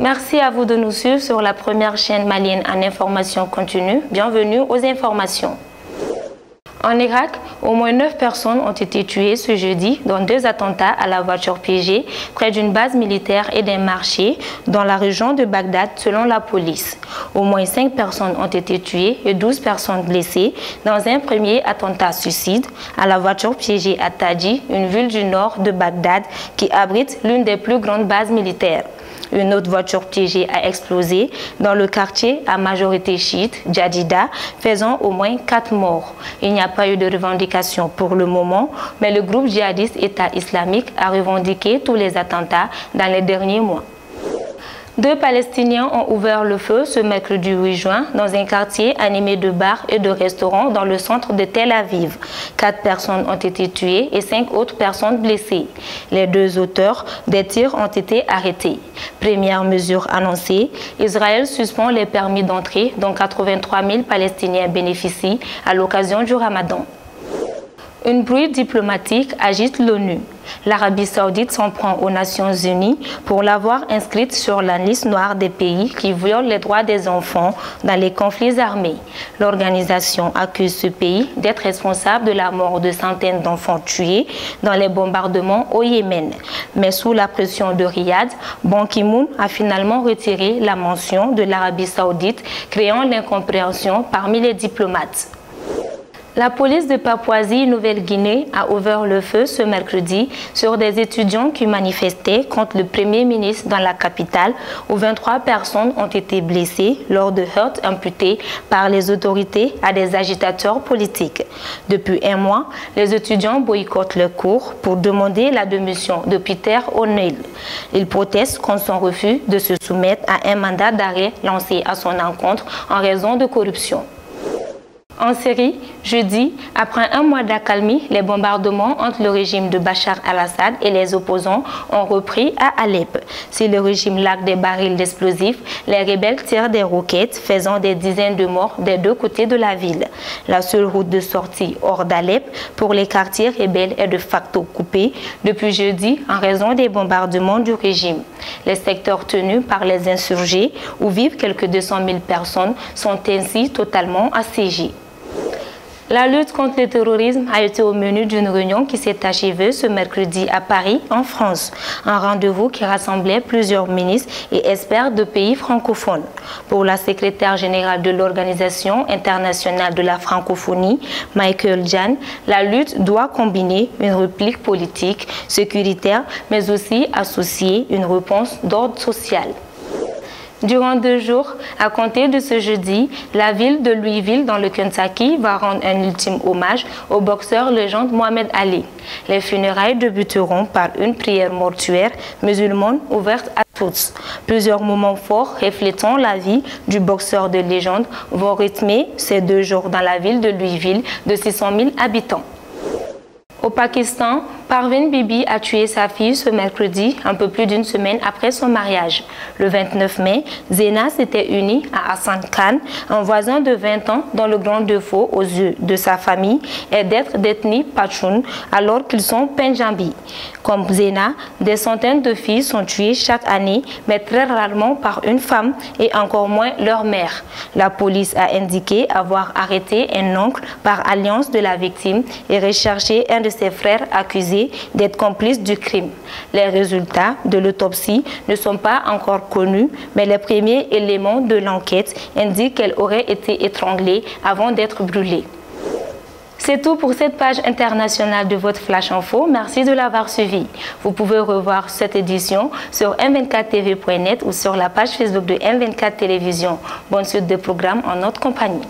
Merci à vous de nous suivre sur la première chaîne malienne en information continue. Bienvenue aux informations. En Irak, au moins 9 personnes ont été tuées ce jeudi dans 2 attentats à la voiture piégée près d'une base militaire et d'un marché dans la région de Bagdad selon la police. Au moins 5 personnes ont été tuées et 12 personnes blessées dans un premier attentat suicide à la voiture piégée à Taji, une ville du nord de Bagdad qui abrite l'une des plus grandes bases militaires. Une autre voiture piégée a explosé dans le quartier à majorité chiite, Jadida, faisant au moins 4 morts. Il n'y a pas eu de revendication pour le moment, mais le groupe djihadiste État islamique a revendiqué tous les attentats dans les derniers mois. 2 Palestiniens ont ouvert le feu ce mercredi 8 juin dans un quartier animé de bars et de restaurants dans le centre de Tel Aviv. 4 personnes ont été tuées et 5 autres personnes blessées. Les 2 auteurs des tirs ont été arrêtés. Première mesure annoncée, Israël suspend les permis d'entrée dont 83 000 Palestiniens bénéficient à l'occasion du Ramadan. Une bruit diplomatique agite l'ONU. L'Arabie saoudite s'en prend aux Nations unies pour l'avoir inscrite sur la liste noire des pays qui violent les droits des enfants dans les conflits armés. L'organisation accuse ce pays d'être responsable de la mort de centaines d'enfants tués dans les bombardements au Yémen. Mais sous la pression de Riyad, Ban Ki-moon a finalement retiré la mention de l'Arabie saoudite, créant l'incompréhension parmi les diplomates. La police de Papouasie-Nouvelle-Guinée a ouvert le feu ce mercredi sur des étudiants qui manifestaient contre le Premier ministre dans la capitale, où 23 personnes ont été blessées lors de heurts imputés par les autorités à des agitateurs politiques. Depuis un mois, les étudiants boycottent leurs cours pour demander la démission de Peter O'Neill. Ils protestent contre son refus de se soumettre à un mandat d'arrêt lancé à son encontre en raison de corruption. En Syrie, jeudi, après un mois d'accalmie, les bombardements entre le régime de Bachar al-Assad et les opposants ont repris à Alep. Si le régime largue des barils d'explosifs, les rebelles tirent des roquettes, faisant des dizaines de morts des 2 côtés de la ville. La seule route de sortie hors d'Alep pour les quartiers rebelles est de facto coupée depuis jeudi en raison des bombardements du régime. Les secteurs tenus par les insurgés, où vivent quelques 200 000 personnes, sont ainsi totalement assiégés. La lutte contre le terrorisme a été au menu d'une réunion qui s'est achevée ce mercredi à Paris, en France. Un rendez-vous qui rassemblait plusieurs ministres et experts de pays francophones. Pour la secrétaire générale de l'Organisation internationale de la francophonie, Michael Jan, la lutte doit combiner une réplique politique, sécuritaire, mais aussi associer une réponse d'ordre social. Durant 2 jours, à compter de ce jeudi, la ville de Louisville dans le Kentucky va rendre un ultime hommage au boxeur légende Mohamed Ali. Les funérailles débuteront par une prière mortuaire musulmane ouverte à tous. Plusieurs moments forts reflétant la vie du boxeur de légende vont rythmer ces 2 jours dans la ville de Louisville de 600 000 habitants. Au Pakistan, Parveen Bibi a tué sa fille ce mercredi, un peu plus d'1 semaine après son mariage. Le 29 mai, Zena s'était unie à Hassan Khan, un voisin de 20 ans dont le grand défaut aux yeux de sa famille est d'être d'ethnie Pashtun alors qu'ils sont Pendjabi. Comme Zena, des centaines de filles sont tuées chaque année, mais très rarement par une femme et encore moins leur mère. La police a indiqué avoir arrêté un oncle par alliance de la victime et recherché un de ses frères accusés d'être complice du crime. Les résultats de l'autopsie ne sont pas encore connus, mais les premiers éléments de l'enquête indiquent qu'elle aurait été étranglée avant d'être brûlée. C'est tout pour cette page internationale de votre Flash Info. Merci de l'avoir suivi. Vous pouvez revoir cette édition sur m24tv.net ou sur la page Facebook de M24 Télévision. Bonne suite de programmes en notre compagnie.